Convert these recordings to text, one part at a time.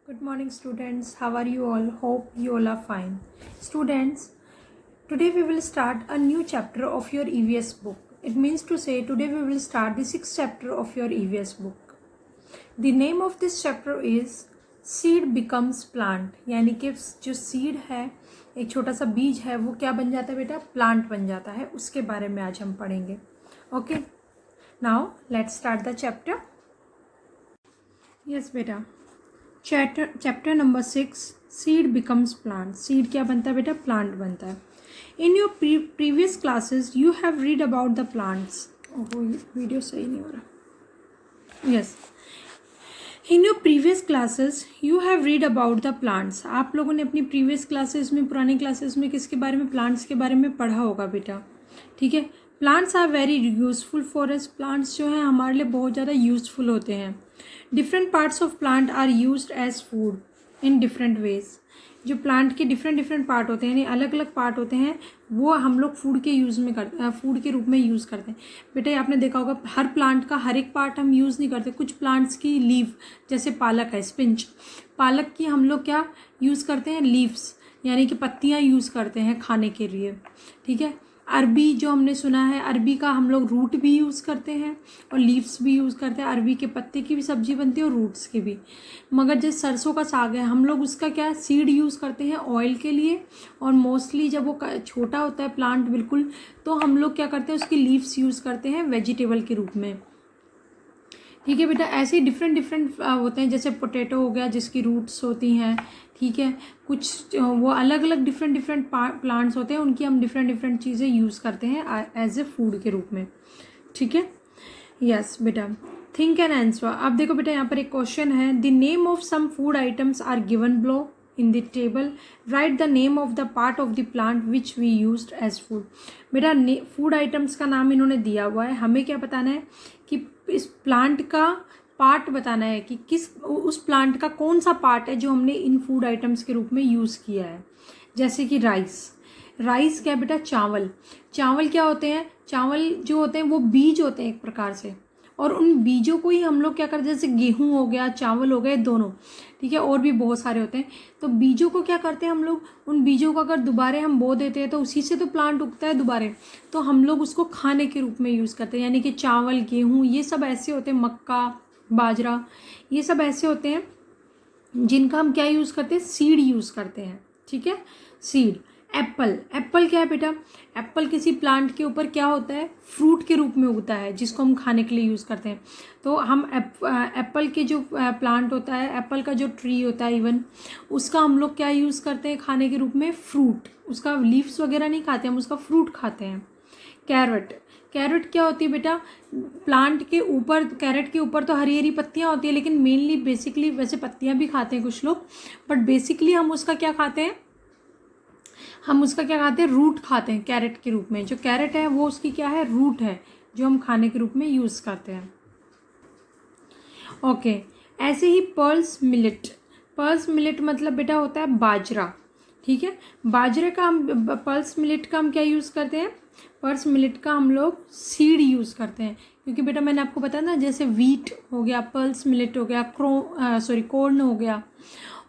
Good morning, students. How are you all? Hope you all are fine. Students, today we will start a new chapter of your EVS book. It means to say today we will start the 6th chapter of your EVS book. The name of this chapter is Seed Becomes Plant. यानी कि जो seed है, एक छोटा सा बीज है, वो क्या बन जाता है बेटा? प्लांट बन जाता है. उसके बारे में आज हम पढ़ेंगे. Okay, now let's start the chapter. Yes बेटा, chapter number 6, seed becomes plant. Seed क्या बनता है बेटा? प्लांट बनता है. In your previous classes you have read about the plants. ओहो, वीडियो सही नहीं हो रहा. Yes, in your previous classes you have read about the plants. आप लोगों ने अपनी प्रीवियस क्लासेस में, पुरानी क्लासेस में किसके बारे में? प्लांट्स के बारे में पढ़ा होगा बेटा. ठीक है. Plants are very useful for us. Plants जो हैं हमारे लिए बहुत ज़्यादा यूजफुल होते हैं. Different parts of plant are used as food in different ways. जो प्लांट के डिफरेंट पार्ट होते हैं, यानी अलग अलग पार्ट होते हैं, वो हम लोग फूड के यूज़ में करते हैं, फूड के रूप में यूज़ करते हैं. बेटा आपने देखा होगा हर प्लांट का हर एक पार्ट हम यूज़ नहीं करते. कुछ प्लांट्स की लीव, जैसे पालक है, स्पिंच, पालक की हम लोग क्या यूज़ करते हैं? लीव्स, यानी कि पत्तियाँ यूज़ करते हैं खाने के लिए. ठीक है. अरबी जो हमने सुना है, अरबी का हम लोग रूट भी यूज़ करते हैं और लीव्स भी यूज़ करते हैं. अरबी के पत्ते की भी सब्जी बनती है और रूट्स की भी. मगर जैसे सरसों का साग है, हम लोग उसका क्या सीड यूज़ करते हैं ऑयल के लिए, और मोस्टली जब वो छोटा होता है प्लांट बिल्कुल, तो हम लोग क्या करते हैं? उसकी लीव्स यूज़ करते हैं वेजिटेबल के रूप में. ठीक है बेटा. ऐसे ही डिफरेंट होते हैं. जैसे पोटैटो हो गया, जिसकी रूट्स होती हैं. ठीक है. कुछ वो अलग अलग डिफरेंट प्लांट्स होते हैं, उनकी हम डिफरेंट चीज़ें यूज़ करते हैं एज ए फूड के रूप में. ठीक है. यस बेटा, थिंक एंड आंसर. अब देखो बेटा, यहाँ पर एक क्वेश्चन है. The name of some food items are given below in the table. Right the name of the part of the plant which we used as food. बेटा food items का नाम इन्होंने दिया हुआ है. हमें क्या बताना है कि इस प्लांट का पार्ट बताना है कि किस उस प्लांट का कौन सा पार्ट है जो हमने इन फूड आइटम्स के रूप में यूज़ किया है. जैसे कि राइस क्या बेटा? चावल. चावल क्या होते हैं? चावल जो होते हैं वो बीज होते हैं एक प्रकार से, और उन बीजों को ही हम लोग क्या करते हैं? जैसे गेहूं हो गया, चावल हो गए, दोनों. ठीक है. और भी बहुत सारे होते हैं. तो बीजों को क्या करते हैं हम लोग? उन बीजों को अगर दोबारे हम बो देते हैं तो उसी से तो प्लांट उगता है दोबारे. तो हम लोग उसको खाने के रूप में यूज़ करते हैं. यानी कि चावल, गेहूँ, ये सब ऐसे होते हैं, मक्का, बाजरा, ये सब ऐसे होते हैं जिनका हम क्या यूज़ करते हैं? सीड यूज़ करते हैं. ठीक है. सीड. एप्पल क्या है बेटा? एप्पल किसी प्लांट के ऊपर क्या होता है? फ्रूट के रूप में उगता है, जिसको हम खाने के लिए यूज़ करते हैं. तो हम एप्पल के जो प्लांट होता है, एप्पल का जो ट्री होता है, इवन उसका हम लोग क्या यूज़ करते हैं खाने के रूप में? फ्रूट. उसका लीव्स वगैरह नहीं खाते हम, उसका फ्रूट खाते हैं. कैरेट क्या होती है बेटा? प्लांट के ऊपर, कैरेट के ऊपर तो हरी हरी पत्तियां होती है, लेकिन मेनली बेसिकली वैसे पत्तियां भी खाते हैं कुछ लोग, बट बेसिकली हम उसका क्या खाते हैं? रूट खाते हैं कैरेट के रूप में. जो कैरेट है वो उसकी क्या है? रूट है, जो हम खाने के रूप में यूज़ करते हैं. ओके. ऐसे ही पर्ल्स मिलेट मतलब बेटा होता है बाजरा. ठीक है. बाजरे का हम, पर्ल्स मिलेट का हम क्या यूज़ करते हैं? पर्ल्स मिलेट का हम लोग सीड यूज़ करते हैं, क्योंकि बेटा मैंने आपको बताया ना, जैसे वीट हो गया, पर्ल्स मिलेट हो गया, कॉर्न हो गया,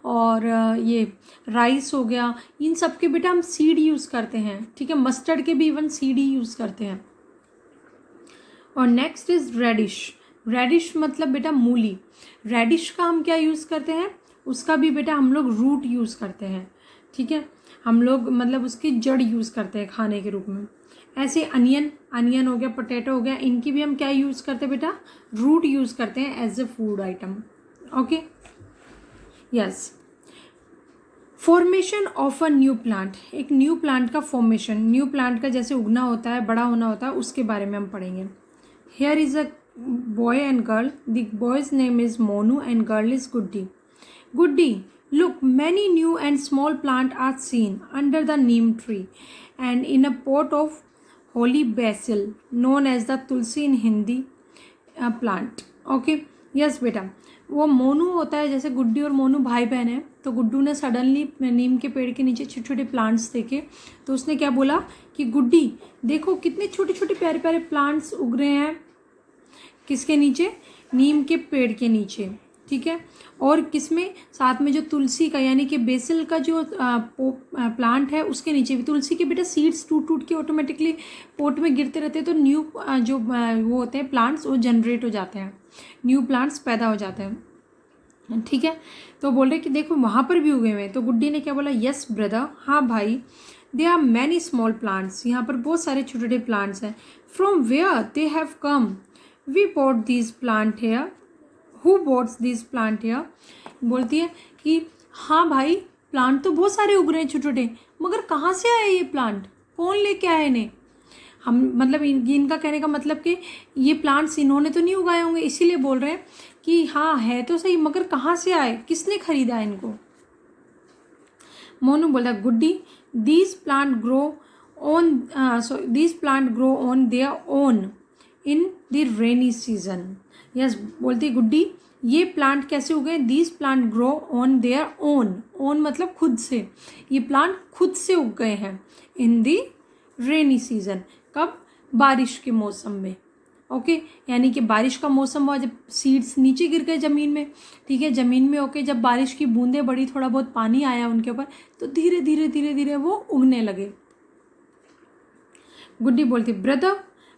और ये राइस हो गया, इन सब के बेटा हम सीड यूज़ करते हैं. ठीक है. मस्टर्ड के भी इवन सीड ही यूज़ करते हैं. और नेक्स्ट इज रेडिश मतलब बेटा मूली. रेडिश का हम क्या यूज़ करते हैं? उसका भी बेटा हम लोग रूट यूज़ करते हैं. ठीक है. हम लोग मतलब उसकी जड़ यूज़ करते हैं खाने के रूप में. ऐसे अनियन हो गया, पोटैटो हो गया, इनकी भी हम क्या यूज़ करते हैं बेटा? रूट यूज़ करते हैं as a food item. Okay. Yes. Formation of a new plant. एक न्यू प्लांट का फॉर्मेशन, न्यू प्लांट का जैसे उगना होता है, बड़ा होना होता है, उसके बारे में हम पढ़ेंगे. Here is a boy and girl. The boys name is Monu and girl is Guddi. Look, many new and small plants are seen under the neem tree and in a pot of holy basil known as the tulsi in Hindi plant. Okay. Yes बेटा, वो मोनू होता है. जैसे गुड्डी और मोनू भाई बहन है, तो गुड्डू ने सडनली नीम के पेड़ के नीचे छोटे छोटे प्लांट्स देखे, तो उसने क्या बोला कि गुड्डी देखो कितने छोटे छोटे प्यारे प्यारे प्लांट्स उग रहे हैं. किसके नीचे? नीम के पेड़ के नीचे. ठीक है। और किसमें, साथ में जो तुलसी का यानी कि बेसिल का जो प्लांट है उसके नीचे भी तुलसी के बेटा सीड्स टूट टूट के ऑटोमेटिकली पोट में गिरते रहते हैं, तो न्यू जो वो होते हैं प्लांट्स वो जनरेट हो जाते हैं, न्यू प्लांट्स पैदा हो जाते हैं, ठीक है। तो बोल रहे कि देखो वहाँ पर भी उगे हुए हैं। तो गुड्डी ने क्या बोला, यस ब्रदर, हाँ भाई, they are many small plants, यहाँ पर बहुत सारे छोटे छोटे प्लांट्स हैं। From where they have come, we bought this plant here, who bots this plant here. बोलती है कि हाँ भाई, प्लांट तो बहुत सारे उग रहे हैं छोटे छोटे, मगर कहाँ से आए ये प्लांट, कौन लेके आए इन्हें। हम मतलब इनका कहने का मतलब कि ये प्लांट्स इन्होंने तो नहीं उगाए होंगे, इसीलिए बोल रहे हैं कि हाँ है तो सही, मगर कहाँ से आए, किसने खरीदा इनको। मोनू बोलता है Guddi, these plant grow on these plant grow on their own in the rainy season. Yes, बोलती गुड्डी, ये प्लांट कैसे उगे, these plant grow on their own, own मतलब खुद से, ये प्लांट खुद से उग गए हैं इन दी रेनी सीजन। कब, बारिश के मौसम में, ओके यानी कि बारिश का मौसम हुआ जब सीड्स नीचे गिर गए ज़मीन में, ठीक है, ज़मीन में ओके जब बारिश की बूंदें बड़ी, थोड़ा बहुत पानी आया उनके ऊपर, तो धीरे धीरे धीरे धीरे वो उगने लगे। गुड्डी बोलती, brother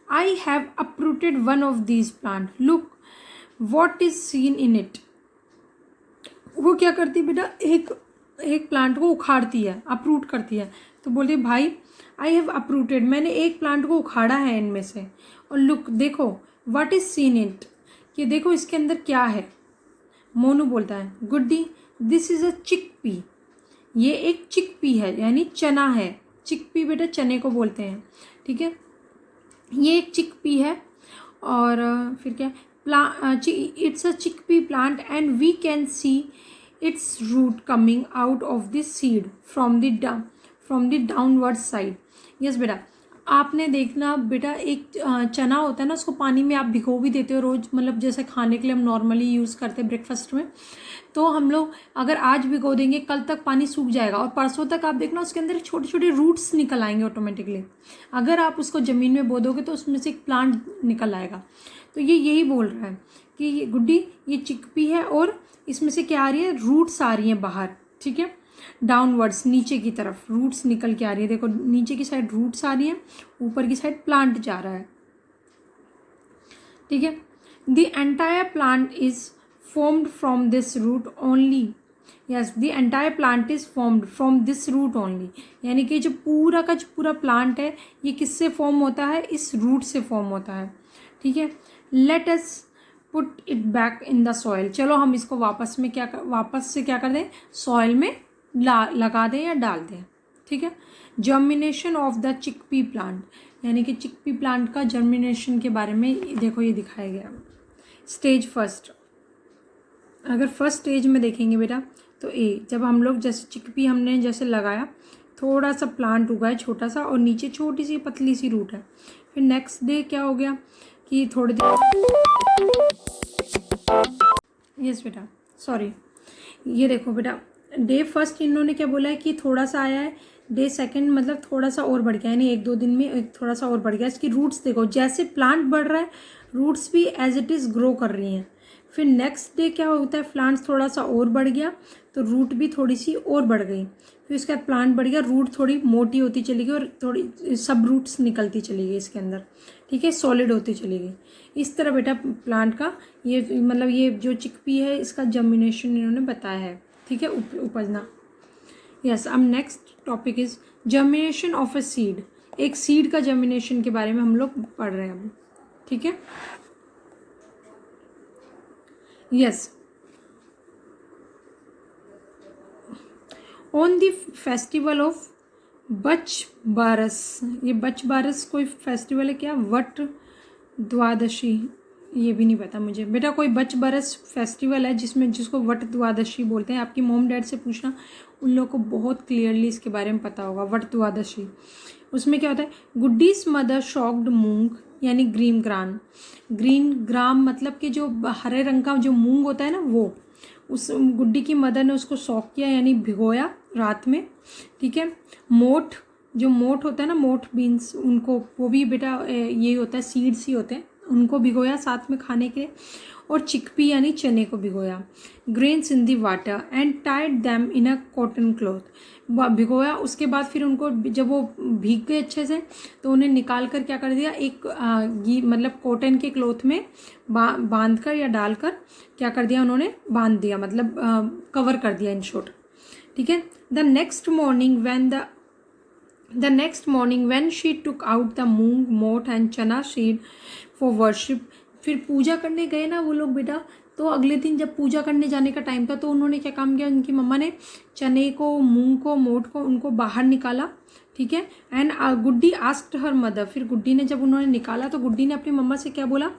I have uprooted one of these plant, look what is seen in it. वो क्या करती है बेटा, एक प्लांट को उखाड़ती है, अप्रूट करती है। तो बोलती भाई, आई हैव अप्रूटेड, मैंने एक प्लांट को उखाड़ा है इनमें से, और लुक देखो व्हाट इज सीन इट, कि देखो इसके अंदर क्या है। मोनू बोलता है गुड्डी, दिस इज अ चिकपी, ये एक चिकपी है यानी चना है, चिकपी बेटा चने को बोलते हैं, ठीक है, ये एक चिकपी है। और फिर क्या, it's a chickpea plant and we can see its root coming out of this seed from the downward side. Yes बेटा, आपने देखना बेटा, एक चना होता है ना, उसको पानी में आप भिगो भी देते हो रोज़, मतलब जैसे खाने के लिए हम नॉर्मली यूज़ करते हैं ब्रेकफास्ट में, तो हम लोग अगर आज भिगो देंगे कल तक पानी सूख जाएगा और परसों तक आप देखना उसके अंदर छोटे छोटे रूट्स निकल आएंगे ऑटोमेटिकली। अगर आप उसको ज़मीन में बो दोगे तो उसमें से एक प्लांट निकल आएगा। तो ये यही बोल रहा है कि ये गुड्डी, ये चिकपी है और इसमें से क्या आ रही है, रूट्स आ रही हैं बाहर, ठीक है, डाउनवर्ड्स नीचे की तरफ रूट्स निकल के आ रही है। देखो नीचे की साइड रूट्स आ रही हैं, ऊपर की साइड प्लांट जा रहा है, ठीक है। The entire plant is formed from this root only, yes the entire plant is formed from this root only, यानी कि जो पूरा का जो पूरा प्लांट है ये किससे फॉर्म होता है, इस रूट से फॉर्म होता है, ठीक है। Let us put it back in the soil, चलो हम इसको वापस से क्या कर दें, सॉइल में लगा दें या डाल दें, ठीक है। Germination of the chickpea plant, यानी कि चिकपी प्लांट का जर्मिनेशन के बारे में देखो ये दिखाया गया। स्टेज फर्स्ट, अगर फर्स्ट स्टेज में देखेंगे बेटा तो जब हम लोग जैसे चिकपी हमने जैसे लगाया, थोड़ा सा प्लांट उगा है छोटा सा और नीचे छोटी सी पतली सी रूट है। फिर नेक्स्ट डे क्या हो गया कि थोड़ी देर, यस बेटा सॉरी, ये देखो बेटा, डे फर्स्ट इन्होंने क्या बोला है कि थोड़ा सा आया है, डे सेकंड मतलब थोड़ा सा और बढ़ गया, यानी 1-2 दिन में थोड़ा सा और बढ़ गया। इसकी रूट्स देखो, जैसे प्लांट बढ़ रहा है रूट्स भी एज इट इज़ ग्रो कर रही हैं। फिर नेक्स्ट डे क्या होता है, प्लांट थोड़ा सा और बढ़ गया तो रूट भी थोड़ी सी और बढ़ गई। फिर उसके बाद प्लांट बढ़ गया, रूट थोड़ी मोटी होती चली गई और थोड़ी सब रूट्स निकलती चली गई इसके अंदर, ठीक है, सॉलिड होती चली गई। इस तरह बेटा प्लांट का ये मतलब ये जो चिकपी है इसका जर्मिनेशन इन्होंने बताया है, ठीक है, उपजना। यस, अब next topic is germination of a seed, एक सीड का जर्मिनेशन के बारे में हम लोग पढ़ रहे हैं अब, ठीक है। Yes, on the festival of बच बारस, ये बच बारस कोई फेस्टिवल है क्या, वट द्वादशी, ये भी नहीं पता मुझे बेटा, कोई बच बरस फेस्टिवल है जिसको वट द्वादशी बोलते हैं। आपकी मॉम डैड से पूछना, उन लोगों को बहुत क्लियरली इसके बारे में पता होगा, वट द्वादशी। उसमें क्या होता है, गुड्डीज मदर शॉक्ड मूंग यानी ग्रीन ग्राम मतलब कि जो हरे रंग का जो मूंग होता है ना, वो उस गुड्डी की मदर ने उसको सॉक किया यानी भिगोया रात में, ठीक है। मोठ, जो मोठ होता है ना, मोठ बीन्स, उनको वो भी बेटा यही होता है, सीड्स ही होते हैं, उनको भिगोया साथ में खाने के लिए, और चिकपी यानी चने को भिगोया, grains in the water and tied them in a cotton cloth. भिगोया, उसके बाद फिर उनको जब वो भीग गए अच्छे से तो उन्हें निकाल कर क्या कर दिया, एक मतलब कॉटन के क्लॉथ में बांध कर या डालकर क्या कर दिया उन्होंने, बांध दिया, मतलब कवर कर दिया इन शॉर्ट। ठीक है। The next morning when she took out the moong, moth and चना सीड फॉर वर्शिप, फिर पूजा करने गए ना वो लोग बेटा, तो अगले दिन जब पूजा करने जाने का टाइम था तो उन्होंने क्या काम किया, उनकी मम्मा ने चने को, मूंग को, मोठ को उनको बाहर निकाला। ठीक है। And Guddi asked her mother, फिर गुड्डी ने जब उन्होंने निकाला तो गुड्डी ने अपनी मम्मा से क्या बोला,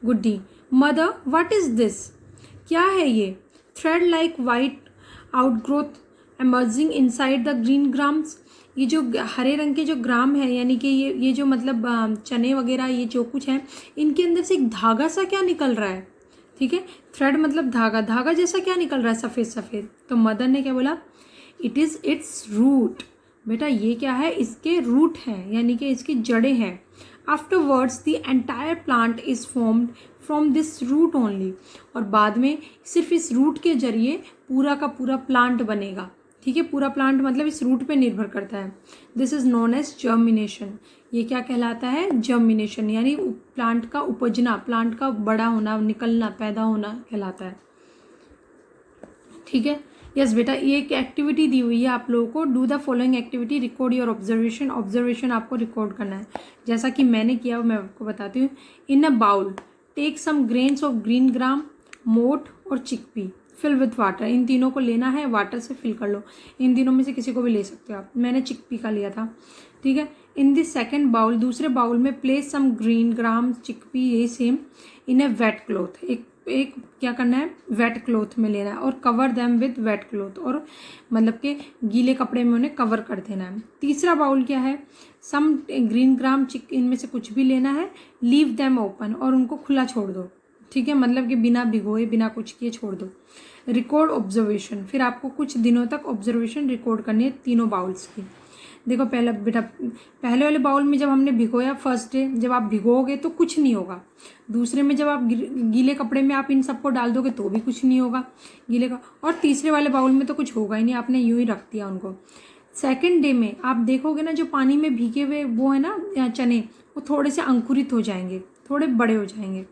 गुड्डी मदर व्हाट इज दिस, क्या है ये, thread like white outgrowth emerging inside the green grams, ये जो हरे रंग के जो ग्राम है यानी कि ये जो मतलब चने वगैरह ये जो कुछ है, इनके अंदर से एक धागा सा क्या निकल रहा है। ठीक है। थ्रेड मतलब धागा, धागा जैसा क्या निकल रहा है, सफ़ेद सफ़ेद। तो मदर ने क्या बोला, इट इज़ इट्स रूट, बेटा ये क्या है, इसके रूट हैं यानी कि इसकी जड़ें हैं। Afterwards the entire plant is formed from this root only, और बाद में सिर्फ इस रूट के जरिए पूरा का पूरा प्लांट बनेगा। ठीक है। पूरा प्लांट मतलब इस रूट पे निर्भर करता है। This is known as germination, ये क्या कहलाता है, जर्मिनेशन, यानी प्लांट का उपजना, प्लांट का बड़ा होना, निकलना, पैदा होना कहलाता है। ठीक है। यस बेटा, ये एक एक्टिविटी दी हुई है आप लोगों को, do the following activity, record your observation, observation आपको रिकॉर्ड करना है, जैसा कि मैंने किया मैं आपको बताती हूँ। In a bowl take some grains of green gram, moth और चिकपी, फिल विथ वाटर, इन तीनों को लेना है, वाटर से फिल कर लो, इन तीनों में से किसी को भी ले सकते हो आप, मैंने चिकपी का लिया था। ठीक है। इन दिस सेकेंड बाउल, दूसरे बाउल में place some green gram, chickpea, यही same, in a wet cloth, एक क्या करना है, वेट क्लॉथ में लेना है, और cover them with weight cloth, और मतलब के गीले कपड़े में उन्हें कवर कर देना है। तीसरा बाउल क्या है, सम ग्रीन ग्राम, इनमें से कुछ भी लेना है, लीव दैम ओपन, और उनको खुला छोड़ दो। ठीक है। मतलब कि बिना भिगोए, बिना कुछ किए छोड़ दो। रिकॉर्ड ऑब्जर्वेशन, फिर आपको कुछ दिनों तक ऑब्जर्वेशन रिकॉर्ड करनी है तीनों बाउल्स की। देखो पहले बेटा, पहले वाले बाउल में जब हमने भिगोया फर्स्ट डे, जब आप भिगोगे तो कुछ नहीं होगा। दूसरे में जब आप गीले कपड़े में आप इन सबको डाल दोगे तो भी कुछ नहीं होगा गीले का, और तीसरे वाले बाउल में तो कुछ होगा ही नहीं, आपने यूं ही रख दिया उनको। सेकेंड डे में आप देखोगे ना, जो पानी में भीगे हुए वो है ना चने, वो थोड़े से अंकुरित हो जाएंगे, थोड़े बड़े हो जाएंगे।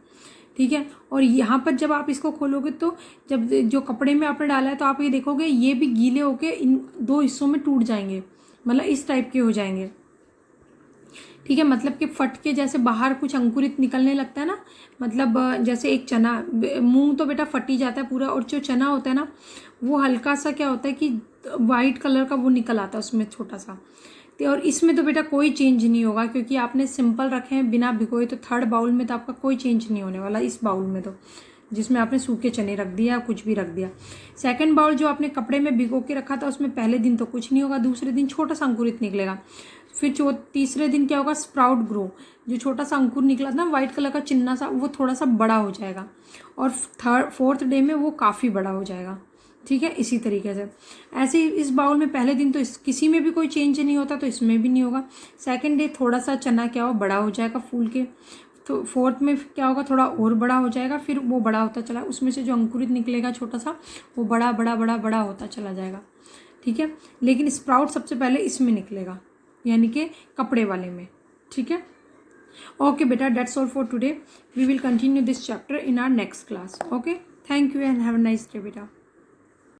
ठीक है। और यहाँ पर जब आप इसको खोलोगे तो जब जो कपड़े में आपने डाला है तो आप ये देखोगे ये भी गीले होके इन दो हिस्सों में टूट जाएंगे, मतलब इस टाइप के हो जाएंगे। ठीक है। मतलब कि फट के जैसे बाहर कुछ अंकुरित निकलने लगता है ना, मतलब जैसे एक चना, मूंग तो बेटा फट ही जाता है पूरा, और जो चना होता है ना वो हल्का सा क्या होता है कि वाइट कलर का वो निकल आता है उसमें छोटा सा। और इसमें तो बेटा कोई चेंज नहीं होगा क्योंकि आपने सिंपल रखे हैं बिना भिगोए, तो थर्ड बाउल में तो आपका कोई चेंज नहीं होने वाला, इस बाउल में तो जिसमें आपने सूखे चने रख दिया, कुछ भी रख दिया। सेकंड बाउल जो आपने कपड़े में भिगो के रखा था उसमें पहले दिन तो कुछ नहीं होगा, दूसरे दिन छोटा सा अंकुरित निकलेगा। फिर तीसरे दिन क्या होगा, स्प्राउट ग्रो, जो छोटा सा अंकुर निकला था ना व्हाइट कलर का चिन्ना सा, वो थोड़ा सा बड़ा हो जाएगा, और फोर्थ डे में वो काफ़ी बड़ा हो जाएगा। ठीक है। इसी तरीके से ऐसे ही इस बाउल में पहले दिन तो किसी में भी कोई चेंज नहीं होता, तो इसमें भी नहीं होगा। सेकंड डे थोड़ा सा चना क्या हो, बड़ा हो जाएगा फूल के, तो फोर्थ में क्या होगा, थोड़ा और बड़ा हो जाएगा, फिर वो बड़ा होता चला, उसमें से जो अंकुरित निकलेगा छोटा सा, वो बड़ा बड़ा बड़ा बड़ा होता चला जाएगा। ठीक है। लेकिन स्प्राउट सबसे पहले इसमें निकलेगा, यानी कि कपड़े वाले में। ठीक है। ओके बेटा, that's all for today, we will continue this chapter in our next class. Okay, thank you and have a nice day बेटा।